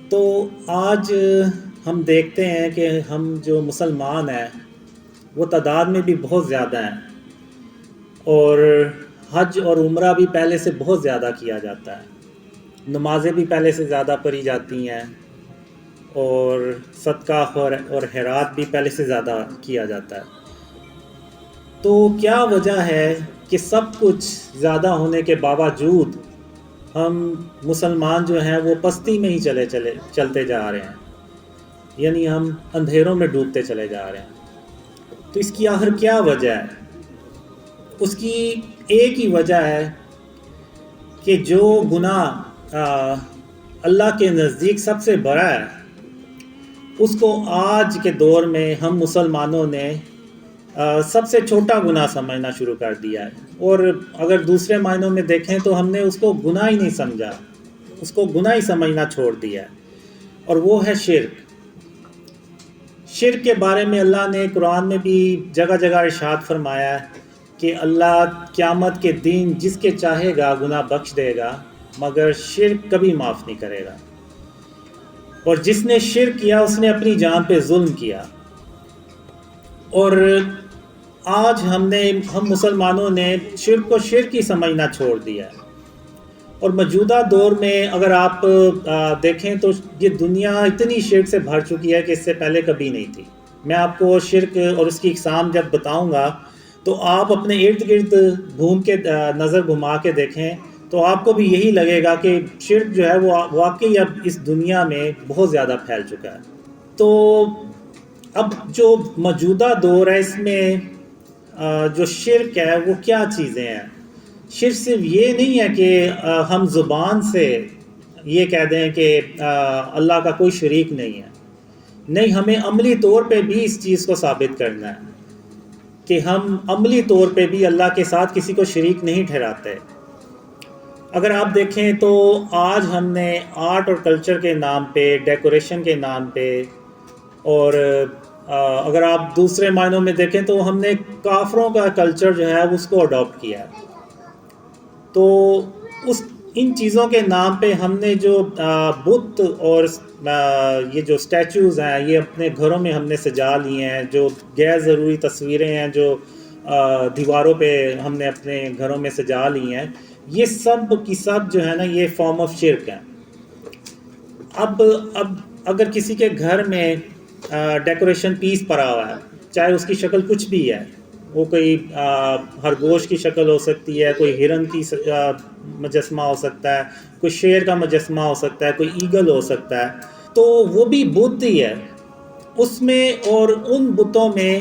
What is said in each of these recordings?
تو آج ہم دیکھتے ہیں کہ ہم جو مسلمان ہیں وہ تعداد میں بھی بہت زیادہ ہیں، اور حج اور عمرہ بھی پہلے سے بہت زیادہ کیا جاتا ہے، نمازیں بھی پہلے سے زیادہ پڑھی جاتی ہیں، اور صدقہ اور خیرات بھی پہلے سے زیادہ کیا جاتا ہے۔ تو کیا وجہ ہے کہ سب کچھ زیادہ ہونے کے باوجود ہم مسلمان جو ہیں وہ پستی میں ہی چلتے جا رہے ہیں، یعنی ہم اندھیروں میں ڈوبتے چلے جا رہے ہیں؟ تو اس کی آخر کیا وجہ ہے؟ اس کی ایک ہی وجہ ہے کہ جو گناہ اللہ کے نزدیک سب سے بڑا ہے، اس کو آج کے دور میں ہم مسلمانوں نے سب سے چھوٹا گناہ سمجھنا شروع کر دیا ہے، اور اگر دوسرے معنوں میں دیکھیں تو ہم نے اس کو گناہ ہی نہیں سمجھا، اس کو گناہ ہی سمجھنا چھوڑ دیا ہے، اور وہ ہے شرک۔ شرک کے بارے میں اللہ نے قرآن میں بھی جگہ جگہ ارشاد فرمایا ہے کہ اللہ قیامت کے دن جس کے چاہے گا گناہ بخش دے گا، مگر شرک کبھی معاف نہیں کرے گا، اور جس نے شرک کیا اس نے اپنی جان پہ ظلم کیا۔ اور آج ہم مسلمانوں نے شرک کو شرک ہی سمجھنا چھوڑ دیا ہے، اور موجودہ دور میں اگر آپ دیکھیں تو یہ دنیا اتنی شرک سے بھر چکی ہے کہ اس سے پہلے کبھی نہیں تھی۔ میں آپ کو شرک اور اس کی اقسام جب بتاؤں گا تو آپ اپنے ارد گرد گھوم کے نظر گھما کے دیکھیں تو آپ کو بھی یہی لگے گا کہ شرک جو ہے وہ واقعی اب اس دنیا میں بہت زیادہ پھیل چکا ہے۔ تو اب جو موجودہ دور ہے اس میں جو شرک ہے وہ کیا چیزیں ہیں؟ شرک صرف یہ نہیں ہے کہ ہم زبان سے یہ کہہ دیں کہ اللہ کا کوئی شریک نہیں ہے، نہیں، ہمیں عملی طور پہ بھی اس چیز کو ثابت کرنا ہے کہ ہم عملی طور پہ بھی اللہ کے ساتھ کسی کو شریک نہیں ٹھہراتے۔ اگر آپ دیکھیں تو آج ہم نے آرٹ اور کلچر کے نام پہ، ڈیکوریشن کے نام پہ، اور اگر آپ دوسرے معنوں میں دیکھیں تو ہم نے کافروں کا کلچر جو ہے اس کو اڈاپٹ کیا ہے۔ تو ان چیزوں کے نام پہ ہم نے جو بت اور یہ جو اسٹیچوز ہیں یہ اپنے گھروں میں ہم نے سجا لیے ہیں، جو غیر ضروری تصویریں ہیں جو دیواروں پہ ہم نے اپنے گھروں میں سجا لی ہیں، یہ سب کی سب جو ہے نا یہ فارم آف شرک ہیں۔ اب اگر کسی کے گھر میں ڈیکوریشن پیس پڑا ہوا ہے، چاہے اس کی شکل کچھ بھی ہے، وہ کوئی خرگوش کی شکل ہو سکتی ہے، کوئی ہرن کی مجسمہ ہو سکتا ہے، کوئی شیر کا مجسمہ ہو سکتا ہے، کوئی ایگل ہو سکتا ہے، تو وہ بھی بت ہی ہے اس میں۔ اور ان بتوں میں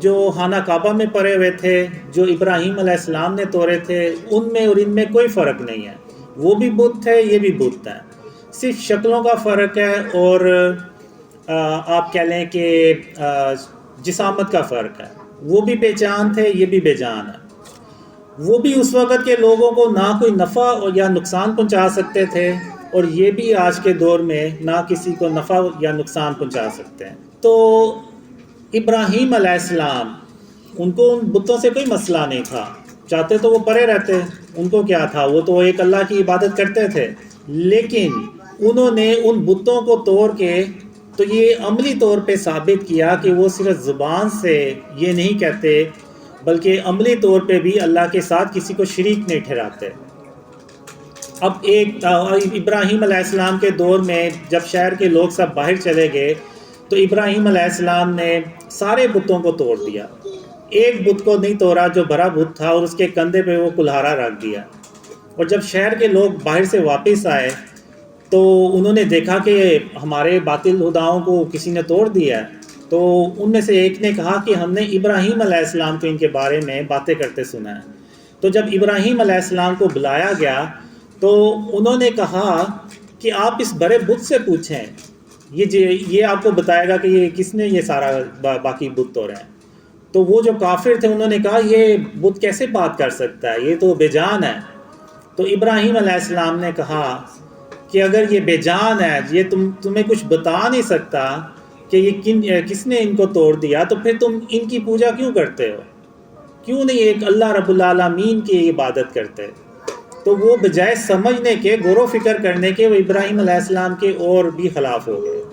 جو خانہ کعبہ میں پڑے ہوئے تھے، جو ابراہیم علیہ السلام نے توڑے تھے، ان میں اور ان میں کوئی فرق نہیں ہے، وہ بھی بت ہے، یہ بھی بت ہے، صرف شکلوں کا فرق ہے، اور آپ کہہ لیں کہ جسامت کا فرق ہے۔ وہ بھی بے جان تھے، یہ بھی بے جان ہے۔ وہ بھی اس وقت کے لوگوں کو نہ کوئی نفع یا نقصان پہنچا سکتے تھے، اور یہ بھی آج کے دور میں نہ کسی کو نفع یا نقصان پہنچا سکتے ہیں۔ تو ابراہیم علیہ السلام، ان کو ان بتوں سے کوئی مسئلہ نہیں تھا، چاہتے تو وہ پڑے رہتے، ان کو کیا تھا، وہ تو ایک اللہ کی عبادت کرتے تھے، لیکن انہوں نے ان بتوں کو توڑ کے تو یہ عملی طور پہ ثابت کیا کہ وہ صرف زبان سے یہ نہیں کہتے بلکہ عملی طور پہ بھی اللہ کے ساتھ کسی کو شریک نہیں ٹھہراتے۔ اب ابراہیم علیہ السلام کے دور میں جب شہر کے لوگ سب باہر چلے گئے تو ابراہیم علیہ السلام نے سارے بتوں کو توڑ دیا، ایک بت کو نہیں توڑا جو بڑا بت تھا، اور اس کے کندھے پہ وہ کلہارا رکھ دیا۔ اور جب شہر کے لوگ باہر سے واپس آئے تو انہوں نے دیکھا کہ ہمارے باطل خداؤں کو کسی نے توڑ دیا ہے، تو ان میں سے ایک نے کہا کہ ہم نے ابراہیم علیہ السلام کو ان کے بارے میں باتیں کرتے سنا ہے۔ تو جب ابراہیم علیہ السلام کو بلایا گیا تو انہوں نے کہا کہ آپ اس بڑے بت سے پوچھیں، یہ آپ کو بتائے گا کہ یہ کس نے یہ سارا باقی بت توڑے ہیں۔ تو وہ جو کافر تھے انہوں نے کہا یہ بت کیسے بات کر سکتا ہے، یہ تو بے جان ہے۔ تو ابراہیم علیہ السلام نے کہا کہ اگر یہ بے جان ہے، یہ تمہیں کچھ بتا نہیں سکتا کہ یہ کس نے ان کو توڑ دیا، تو پھر تم ان کی پوجا کیوں کرتے ہو؟ کیوں نہیں ایک اللہ رب العالمین کی عبادت کرتے؟ تو وہ بجائے سمجھنے کے، غور و فکر کرنے کے، وہ ابراہیم علیہ السلام کے اور بھی خلاف ہو گئے.